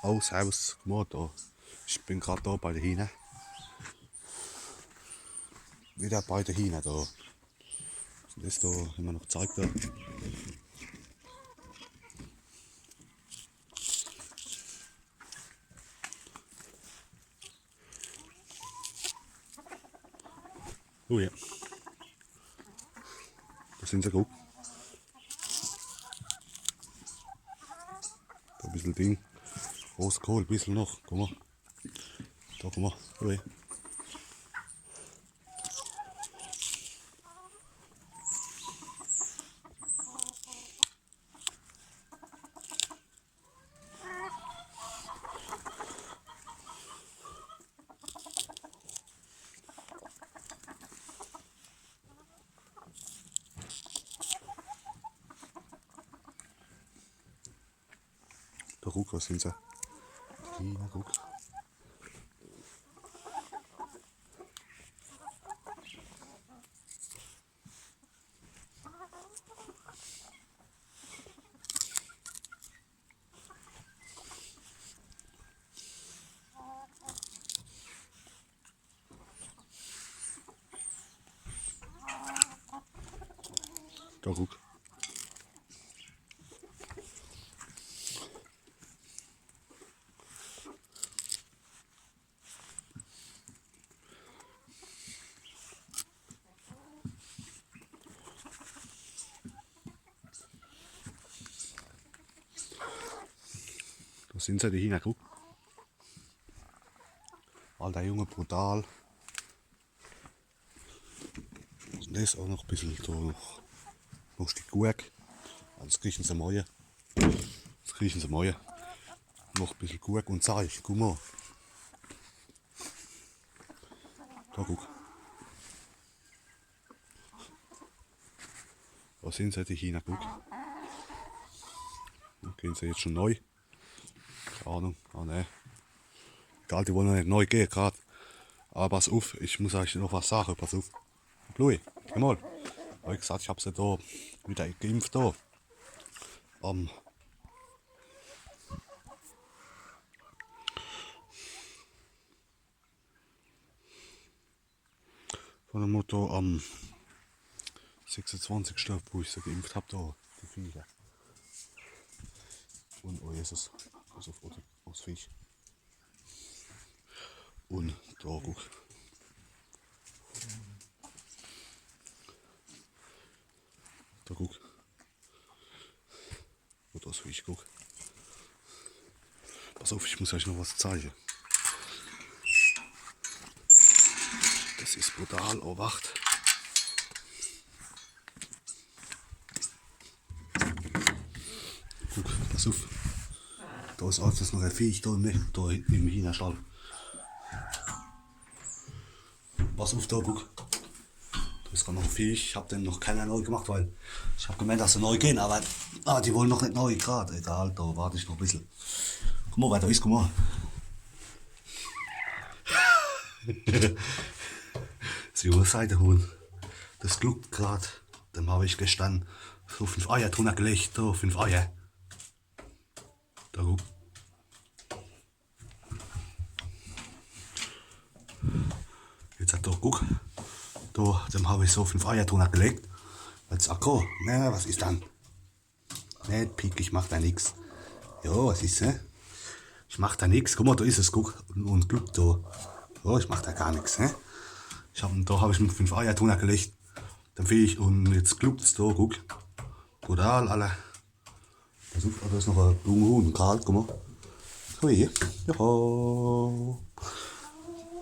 Oh, servus, guten Morgen da. Ich bin gerade da bei der Hine. Wieder bei der Hine da. Das ist da immer noch Zeit da. Oh ja. Da sind sie gut. Da ein bisschen Ding. Großer Kohl, ein bisschen noch. Guck mal. Da, guck mal. Oh ja. Da guck, was sind sie? Hine, guck. Da guck. Da sind sie, die Hine, guck. Alter Junge, brutal. Und das auch noch ein bisschen da noch ein Stück Gurk. Das kriechen sie mal. Das kriechen sie mal. Noch ein bisschen Gurk und Zeug. Guck mal. Da guck. Da sind sie, die China, guck. Da gehen sie jetzt schon neu. Keine Ahnung. Ah ne. Egal, die wollen noch nicht neu gehen gerade. Aber pass auf, ich muss euch noch was sagen. Pass auf. Louis, geh mal. Hab ich gesagt, ich hab sie da wieder geimpft da. Am von der Mutter am 26. wo ich sie geimpft hab da. Die Viecher. Und oh Jesus. Pass auf, aus Viech. Und da guck. Da guck. Und das Viech, guck. Pass auf, ich muss euch noch was zeigen. Das ist brutal, oh wacht. Guck, pass auf. Da ist alles noch ein Viech da hinten im Hühnerstall. Pass auf, da guck. Da ist gerade noch ein Viech. Ich hab den noch keiner neu gemacht, weil ich hab gemeint, dass sie neu gehen, aber die wollen noch nicht neu gerade. Egal, da warte ich noch ein bisschen. Guck mal, weiter ist, guck mal. Das junge Seidehuhn. Das gluckt gerade. Dem habe ich gestern so 5 Eier drunter gelegt. Da 5 Eier. Da guck. Jetzt hat er guck. Da, dem habe ich so 5 Eier drunter gelegt. Jetzt sagt er, na, was ist dann? Nicht Pik, ich mach da nix. Ja, was ist, ne? Ich mach da nix. Guck mal, da ist es, guck. Und gluckt da. Ja, ich mach da gar nichts, ne? Da habe ich mir 5 Eier drunter gelegt. Dann fäh ich und jetzt gluckt es da, guck. Brutal, Alter. Da ist noch ein Blumenhuhn, Karl, guck mal. Hui, ja.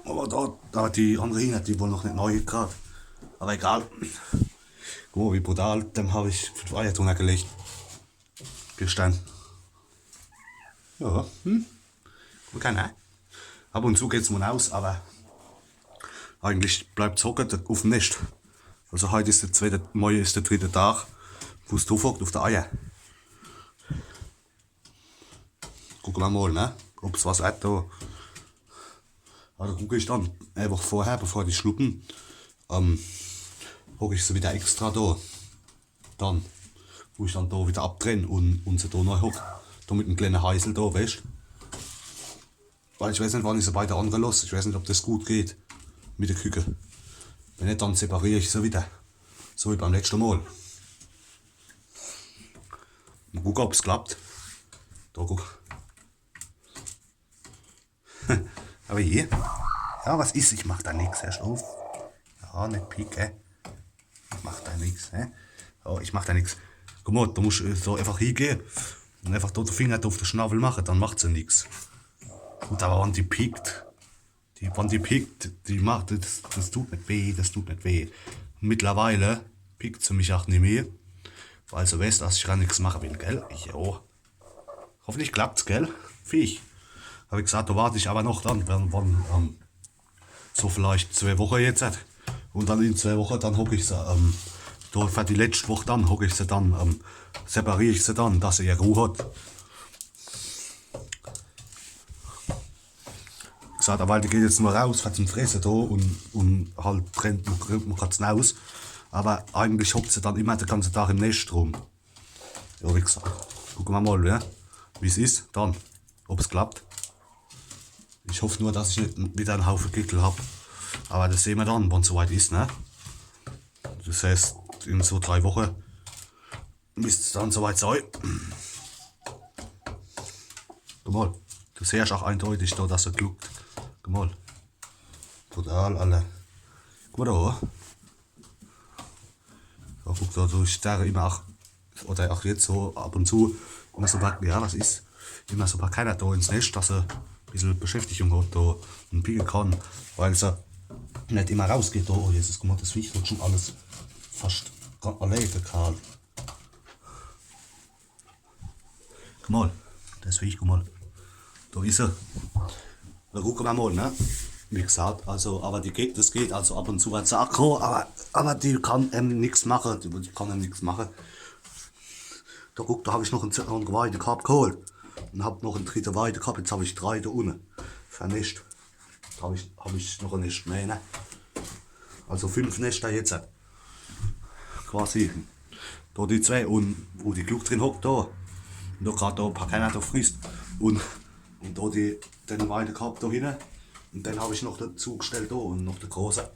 Aber da die andere Hühner, die wollen noch nicht neu gerade. Aber egal. Guck mal, wie brutal. Dem habe ich 5 Eier drunter gelegt. Gestern. Ja, man kann auch. Ab und zu geht's mal aus, aber eigentlich bleibt es hocken auf dem Nest. Also heute ist morgen ist der 3. Tag, wo es drauf hockt auf der Eier. Gucken wir mal, ne? Ob es was hat da. Also gucke ich dann einfach vorher, bevor die schlucken, hocke ich sie wieder extra da. Dann, wo ich dann da wieder abtrenne und sie da neu hocke. Da mit einem kleinen Heißel da, weißt du? Weil ich weiß nicht, wann ich sie beide andere lasse. Ich weiß nicht, ob das gut geht mit der Küche. Wenn nicht, dann separiere ich sie wieder. So wie beim letzten Mal. Mal gucken, ob es klappt. Da guck. Aber hier. Ja, was ist? Ich mach da nichts, Herr auf. Ja, nicht pieken. Ich mach da nichts, hä? Ja, ich mach da nichts. Guck mal, da musst du so einfach hingehen und einfach dort den Finger auf den Schnabel machen, dann macht sie nichts. Und aber wenn die piekt, die macht, das tut nicht weh, das tut nicht weh. Und mittlerweile piekt sie mich auch nicht mehr, weil sie weiß, dass ich gar nichts machen will, gell? Jo. Hoffentlich klappt's, gell? Viech. Habe ich gesagt, da warte ich aber noch dann, wann so vielleicht 2 Wochen jetzt. Und dann in 2 Wochen, dann hocke ich sie, da für die letzte Woche dann, hocke ich sie dann, separiere ich sie dann, dass sie ihre Ruhe hat. Gesagt, weil die geht jetzt nur raus für zum Fressen da und halt trennt man Katzen aus. Aber eigentlich hockt sie dann immer den ganzen Tag im Nest rum. Ja, wie gesagt, gucken wir mal, ja, wie es ist, dann, ob es klappt. Ich hoffe nur, dass ich nicht wieder einen Haufen Kickel habe. Aber das sehen wir dann, wenn es soweit ist, ne? Das heißt, in so 3 Wochen müsste es dann soweit sein. Guck mal, du siehst auch eindeutig da, dass er gluckt. Guck mal. Total, alle. Guck mal da. Ja, guck da, so ich starre immer auch, oder auch jetzt so ab und zu, immer so bei, ja, was ist, immer so bei keiner da ins Nest, dass er ein bisschen Beschäftigung hat da und picken kann, weil sie nicht immer rausgeht da. Oh Jesus, guck mal, das Viech wird schon alles fast alleine kahl. Guck mal, das Viech, guck mal, da ist er. Da gucken wir mal, ne? Wie gesagt, also, aber die geht, das geht, also ab und zu hat sie aggro, aber die kann nichts machen, die kann nichts machen. Da guck, da habe ich noch einen Weidekorb geholt und habe noch einen dritten Weidekorb, jetzt habe ich 3 da unten, vernischt. Da hab ich noch ein Nest mehr, ne? Also 5 Nester jetzt, quasi, da die 2 und wo die Gluck drin hockt, da, und da gerade da ein paar keiner da frisst und da den Weidekorb da hinten. Und dann habe ich noch dazu gestellt da und noch der große.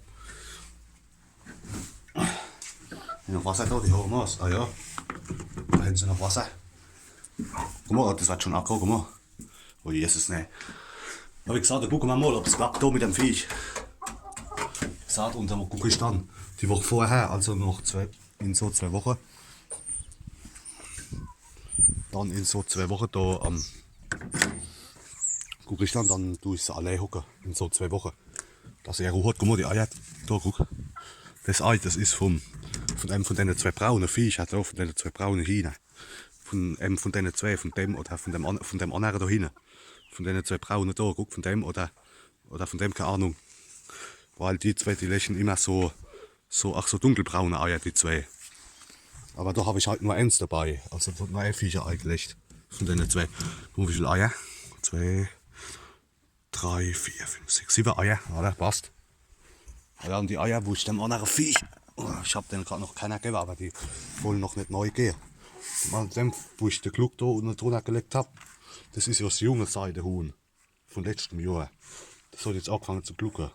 Noch Wasser da, die haben wir es. Ah ja, da haben sie noch Wasser. Guck mal, das hat schon abgehauen, guck mal. Oh Jesus, ne. Aber wie gesagt, da gucken wir mal, ob es klappt da mit dem Viech. Wie gesagt, und dann gucke ich dann die Woche vorher, also noch in so 2 Wochen. Dann in so 2 Wochen da gucke ich dann tue ich sie alle hocken, in so 2 Wochen. Dass er Ruhe hat, guck mal, die Eier, da guck. Das Ei, das ist von einem von den 2 braunen Viecher, da von den 2 braunen Hühnern. Von einem von den 2, von dem oder von dem anderen da hinten. Von den 2 braunen da, guck, von dem oder von dem, keine Ahnung. Weil die 2, die lächeln immer so dunkelbraune Eier, die 2. Aber da habe ich halt nur eins dabei, also nur ein Viecher eingelegt. Von den 2. Guck mal, wie viele Eier? 2, 3, 4, 5, 6, 7 Eier, ja, das passt. Ja, und die Eier, wo ich dem anderen Viech, ich habe denen gerade noch keiner gegeben, aber die wollen noch nicht neu gehen. Und dem, wo ich den Gluck da unten drunter gelegt habe, das ist ja das junge Seidehuhn von letztem Jahr. Das hat jetzt angefangen zu glucken.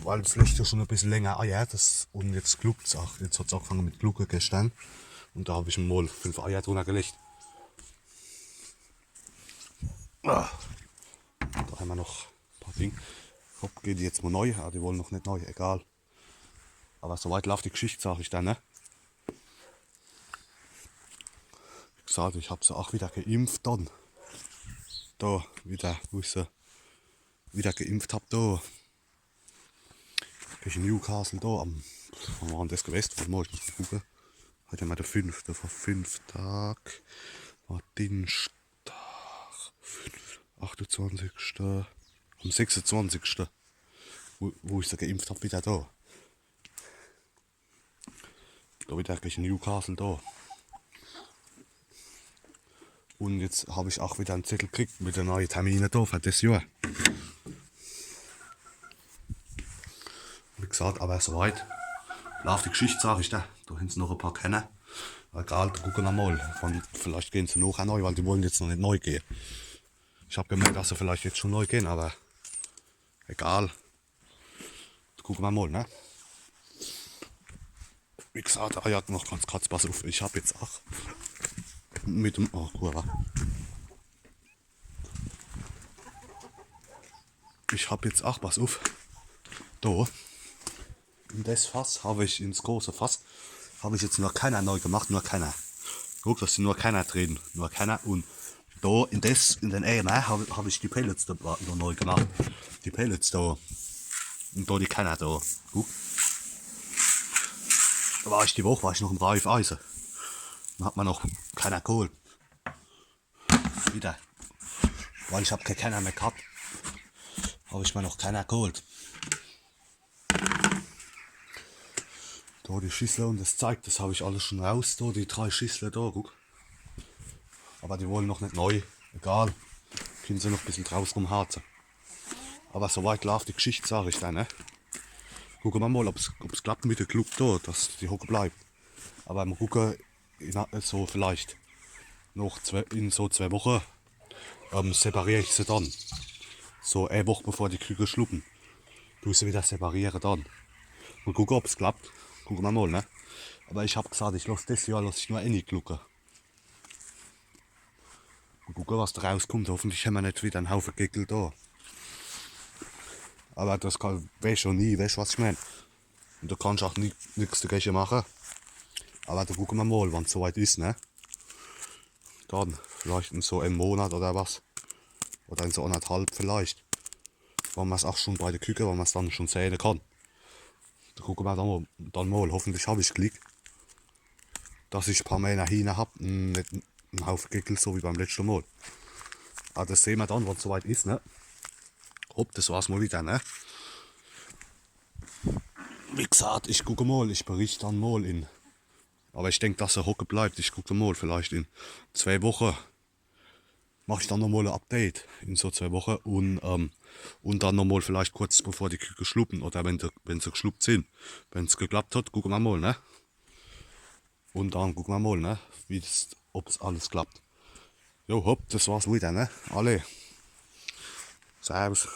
Weil es legt ja schon ein bisschen länger Eier, und jetzt gluckt es auch. Jetzt hat es angefangen mit Glucken gestern. Und da habe ich mal 5 Eier drunter gelegt. Da haben wir noch ein paar Dinge. Hopp, geht die jetzt mal neu. Ah, die wollen noch nicht neu, egal. Aber soweit läuft die Geschichte, sage ich dann, ne? Wie gesagt, ich habe sie auch wieder geimpft dann. Da wieder, wo ich sie wieder geimpft habe, da. In Newcastle, da am, wann war das gewesen? Warte mal, ich muss mal gucken. Heute mal der 5. Vor 5 Tagen. War Dienstag. 28. Am 26. Wo ich sie geimpft habe, wieder da. Da wieder in Newcastle da. Und jetzt habe ich auch wieder einen Zettel gekriegt mit den neuen Terminen da für das Jahr. Wie gesagt, aber soweit läuft die Geschichte, sage ich da. Da haben sie noch ein paar kennen. Egal, da gucken wir mal. Vielleicht gehen sie nachher neu, weil die wollen jetzt noch nicht neu gehen. Ich habe gemerkt, dass sie vielleicht jetzt schon neu gehen, aber egal. Gucken wir mal, ne? Wie gesagt, er hat noch ganz kurz, pass auf, ich habe jetzt auch mit dem, oh, Kurve. Ich habe jetzt auch, pass auf, da, in das Fass habe ich, ins große Fass, habe ich jetzt nur keiner neu gemacht, nur keiner. Guck, das sind nur keiner drin, nur keiner. Und da in den EMR habe ich die Pellets da neu gemacht. Die Pellets da. Und da die keiner da. Guck. Da war ich die Woche, war ich noch im Reifeisen. Dann hat man noch keiner geholt. Wieder. Weil ich habe keiner mehr gehabt. Habe ich mir noch keiner geholt. Da die Schüssel und das zeigt, das habe ich alles schon raus. Da die 3 Schüssel da, guck. Aber die wollen noch nicht neu. Egal. Können sie noch ein bisschen draus rumharzen. Aber soweit läuft die Geschichte, sage ich dann, ne? Gucken wir mal, ob es klappt mit dem Club da, dass die Hocke bleibt. Aber mal gucken, so vielleicht noch in so 2 Wochen separiere ich sie dann. So eine Woche bevor die Küken schluppen. Du sie wieder separieren dann. Mal gucken, ob es klappt. Gucken wir mal, ne? Aber ich habe gesagt, ich lasse das Jahr nur eine Glucke. Mal gucken, was da rauskommt. Hoffentlich haben wir nicht wieder einen Haufen Geckel da. Aber das weiß schon nie, weißt du, was ich meine? Und da kannst du auch nichts dagegen machen. Aber da gucken wir mal, wann es soweit ist, ne? Dann, vielleicht in so einem Monat oder was. Oder in so 1,5 vielleicht. Wenn man es auch schon bei der Küche, wenn man es dann schon sehen kann. Da gucken wir dann mal. Hoffentlich habe ich Glück, dass ich ein paar mehr hinein habe. Nicht einen Haufen Geckel, so wie beim letzten Mal. Aber das sehen wir dann, wenn es soweit ist, ne? Hopp, das war's mal wieder, ne? Wie gesagt, ich gucke mal, ich berichte dann mal in. Aber ich denke, dass er hocken bleibt. Ich gucke mal, vielleicht in 2 Wochen mache ich dann nochmal ein Update in so 2 Wochen und dann nochmal vielleicht kurz bevor die Küken schluppen oder wenn sie geschluppt sind. Wenn es geklappt hat, gucken wir mal, ne? Und dann gucken wir mal, ne? Ob es alles klappt. Jo, hopp, das war's wieder, ne? Alle. Servus.